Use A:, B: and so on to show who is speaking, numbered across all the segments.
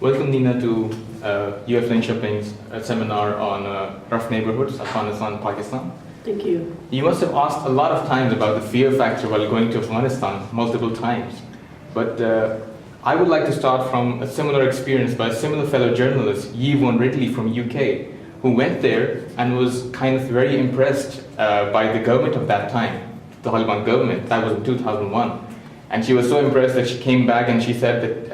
A: Welcome, Nina, to UF Linköping's seminar on rough neighborhoods, Afghanistan and Pakistan.
B: Thank you.
A: You must have asked a lot of times about the fear factor while going to Afghanistan, multiple times. But I would like to start from a similar experience by a similar fellow journalist, Yvonne Ridley from UK, who went there and was kind of very impressed by the government of that time, the Taliban government. That was in 2001. And she was so impressed that she came back and she said that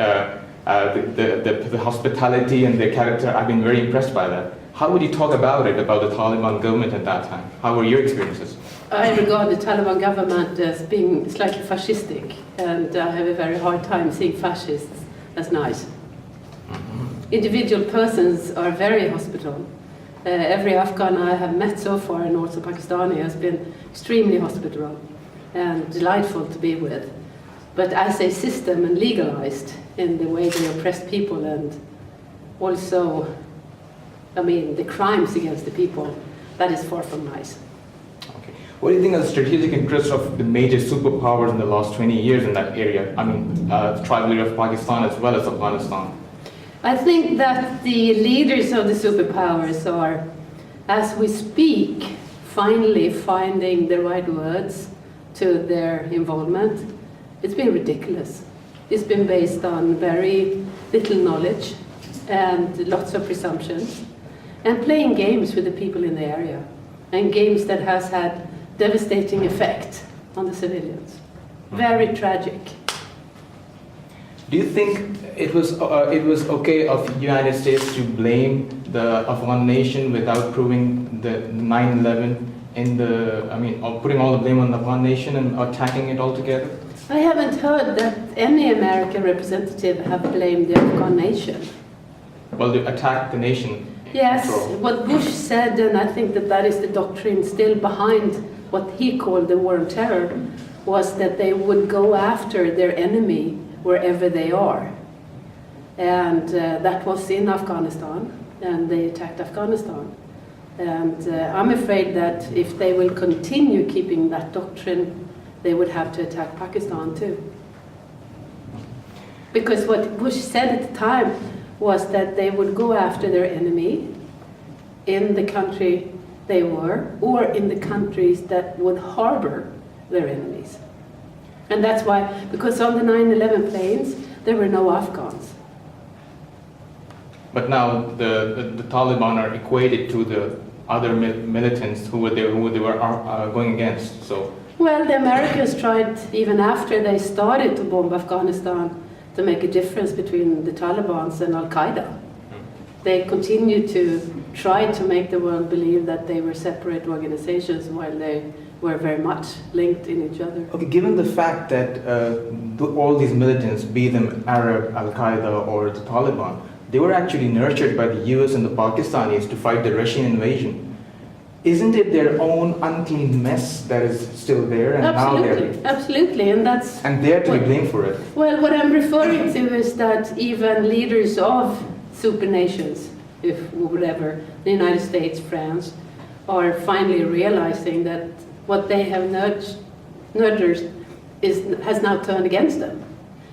A: the hospitality and the character, I've been very impressed by that. How would you talk about it, about the Taliban government at that time? How were your experiences?
B: I regard the Taliban government as being slightly fascistic, and I have a very hard time seeing fascists as nice. Individual persons are very hospitable. Every Afghan I have met so far, and also Pakistani, has been extremely hospitable and delightful to be with. But as a system and legalized in the way they oppress people, and also, I mean, the crimes against the people, that is far from nice.
A: Okay. What do you think are the strategic interests of the major superpowers in the last 20 years in that area? I mean, the tribal area of Pakistan as well as Afghanistan.
B: I think that the leaders of the superpowers are, as we speak, finally finding the right words to their involvement. It's been ridiculous. It's been based on very little knowledge and lots of presumptions, and playing games with the people in the area, and games that has had devastating effect on the civilians. Very tragic.
A: Do you think it was okay of the United States to blame the Afghan nation without proving the 9/11 or putting all the blame on the Afghan nation and attacking it altogether?
B: I haven't heard that any American representative have blamed the Afghan nation.
A: Well, they attacked the nation.
B: Yes, what Bush said, and I think that that is the doctrine still behind what he called the war on terror, was that they would go after their enemy wherever they are. And that was in Afghanistan, and they attacked Afghanistan. And I'm afraid that if they will continue keeping that doctrine, they would have to attack Pakistan too. Because what Bush said at the time was that they would go after their enemy in the country they were, or in the countries that would harbor their enemies. And that's why, because on the 9/11 planes, there were no Afghans.
A: But now the Taliban are equated to the other militants who they were going against. So.
B: Well, the Americans tried, even after they started to bomb Afghanistan, to make a difference between the Taliban and Al-Qaeda. They continued to try to make the world believe that they were separate organizations while they were very much linked in each other.
A: Okay, given the fact that all these militants, be them Arab, Al-Qaeda or the Taliban, they were actually nurtured by the US and the Pakistanis to fight the Russian invasion. Isn't it their own unclean mess that is still there, and
B: Absolutely, and that's...
A: And they're to be blamed for it.
B: Well, what I'm referring to is that even leaders of supernations, if whatever, the United States, France, are finally realizing that what they have nurtured has now turned against them.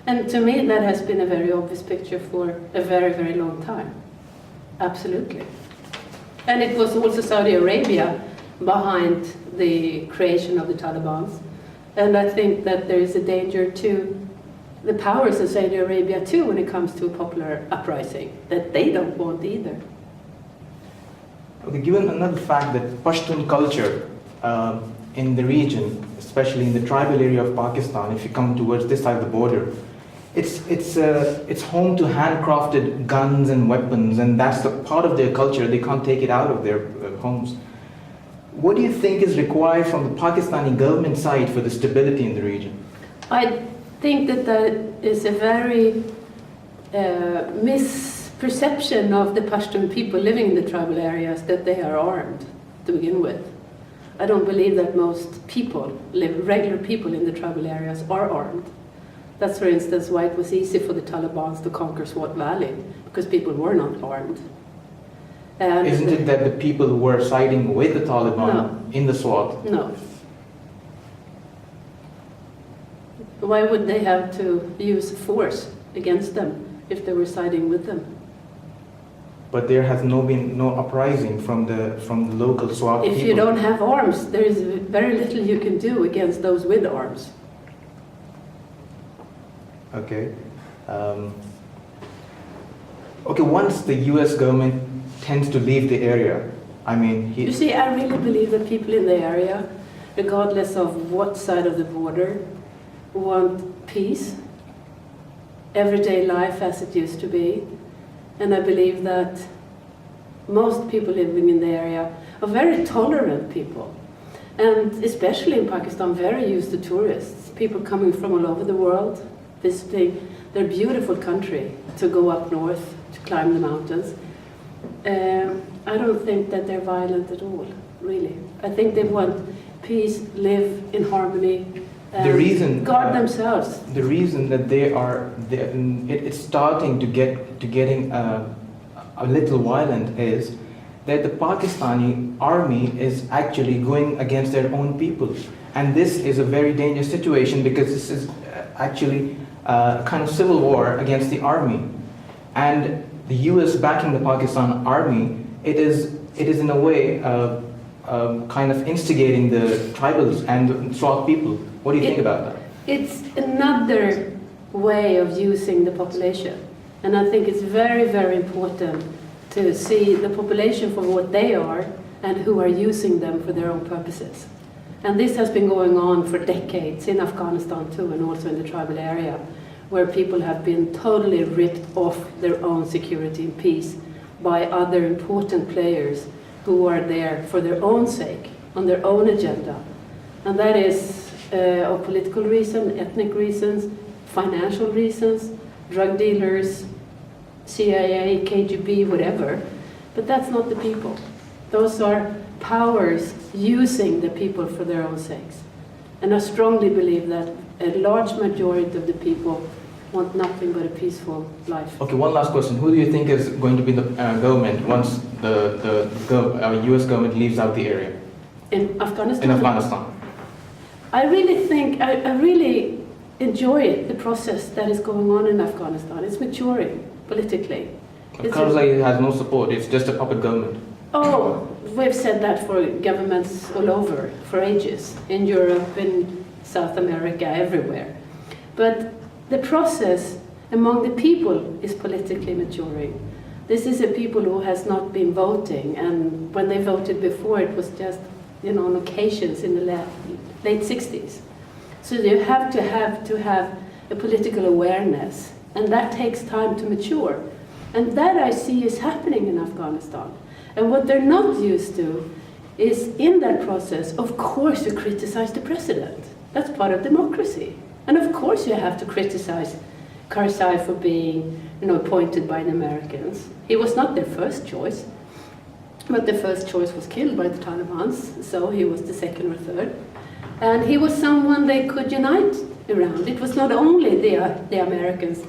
B: And to me, that has been a very obvious picture for a very, very long time. Absolutely. And it was also Saudi Arabia behind the creation of the Taliban. And I think that there is a danger to the powers of Saudi Arabia too when it comes to a popular uprising, that they don't want either.
A: Okay, given another fact that Pashtun culture in the region, especially in the tribal area of Pakistan, if you come towards this side of the border, it's home to handcrafted guns and weapons, and that's the part of their culture. They can't take it out of their homes. What do you think is required from the Pakistani government side for the stability in the region? I
B: think that that is a very misperception of the Pashtun people living in the tribal areas, that they are armed to begin with. I don't believe that most people, regular people in the tribal areas, are armed. That's, for instance, why it was easy for the Taliban to conquer Swat Valley, because people were not armed.
A: And isn't it that the people who were siding with the Taliban in the Swat?
B: No. Why would they have to use force against them if they were siding with them.
A: But there has been no uprising from the local SWAT
B: If
A: people.
B: you don't have arms, there is very little you can do against those with arms.
A: Okay. Okay, once the US government tends to leave the area, I mean...
B: You see, I really believe that people in the area, regardless of what side of the border, want peace, everyday life as it used to be. And I believe that most people living in the area are very tolerant people. And especially in Pakistan, very used to tourists, people coming from all over the world, visiting their beautiful country, to go up north, to climb the mountains. I don't think that they're violent at all, really. I think they want peace, live in harmony, guard themselves.
A: The reason that it's starting to getting a little violent is that the Pakistani army is actually going against their own people. And this is a very dangerous situation because this is actually a kind of civil war against the army. And the US backing the Pakistan army, it is in a way kind of instigating the tribals and the SWAT people. What do you think about that?
B: It's another way of using the population. And I think it's very, very important to see the population for what they are and who are using them for their own purposes. And this has been going on for decades in Afghanistan too, and also in the tribal area, where people have been totally ripped off their own security and peace by other important players who are there for their own sake, on their own agenda. And that is of political reasons, ethnic reasons, financial reasons, drug dealers, CIA, KGB, whatever. But that's not the people. Those are powers using the people for their own sakes. And I strongly believe that a large majority of the people want nothing but a peaceful life.
A: Okay, one last question. Who do you think is going to be the government once the US government leaves out the area?
B: In Afghanistan?
A: In Afghanistan.
B: I really think, I really enjoy the process that is going on in Afghanistan. It's maturing politically.
A: Karzai has no support, it's just a puppet government.
B: Oh, we've said that for governments all over for ages, in Europe, in South America, everywhere. But the process among the people is politically maturing. This is a people who has not been voting, and when they voted before, it was just, on occasions in the late 60s. So you have to have a political awareness, and that takes time to mature. And that I see is happening in Afghanistan. And what they're not used to is, in that process, of course you criticize the president. That's part of democracy. And of course you have to criticize Karzai for being appointed by the Americans. He was not their first choice, but the first choice was killed by the Taliban, so he was the second or third. And he was someone they could unite around. It was not only the Americans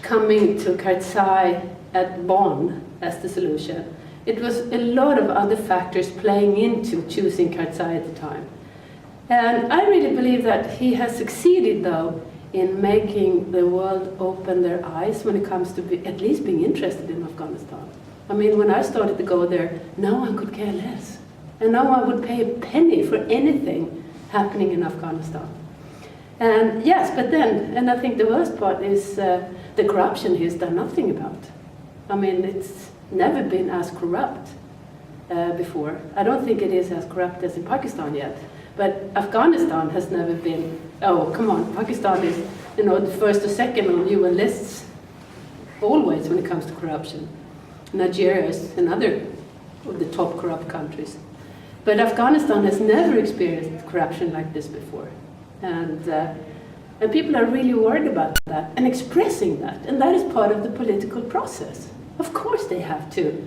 B: coming to Karzai at Bonn as the solution. It was a lot of other factors playing into choosing Karzai at the time. And I really believe that he has succeeded, though, in making the world open their eyes when it comes to at least being interested in Afghanistan. I mean, when I started to go there, no one could care less. And no one would pay a penny for anything happening in Afghanistan. And yes, but then, and I think the worst part is the corruption he's done nothing about. I mean, it's never been as corrupt before. I don't think it is as corrupt as in Pakistan yet. But Afghanistan has never been, oh, come on, Pakistan is, the first or second on UN lists, always when it comes to corruption. Nigeria is another of the top corrupt countries. But Afghanistan has never experienced corruption like this before. And people are really worried about that and expressing that. And that is part of the political process. Of course they have to,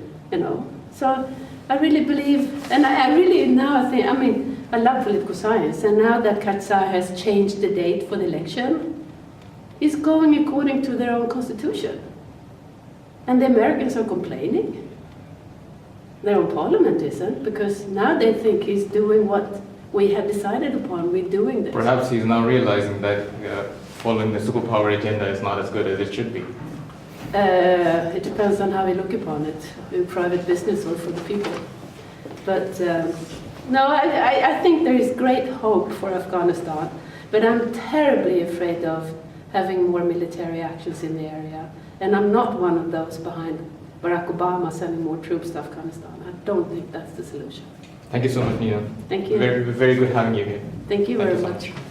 B: So I really believe, and I really now think, I love political science, and now that Karzai has changed the date for the election, it's going according to their own constitution. And the Americans are complaining. Their own parliament isn't, because now they think he's doing what we have decided upon. We're doing this.
A: Perhaps he's now realizing that following the superpower agenda is not as good as it should be.
B: It depends on how we look upon it, in private business or for the people. But no, I think there is great hope for Afghanistan, but I'm terribly afraid of having more military actions in the area. And I'm not one of those behind Barack Obama sending more troops to Afghanistan. I don't think that's the solution.
A: Thank you so much, Nina.
B: Thank you.
A: Very, very good having you here.
B: Thank you
A: Thank
B: very
A: you so
B: much.
A: much.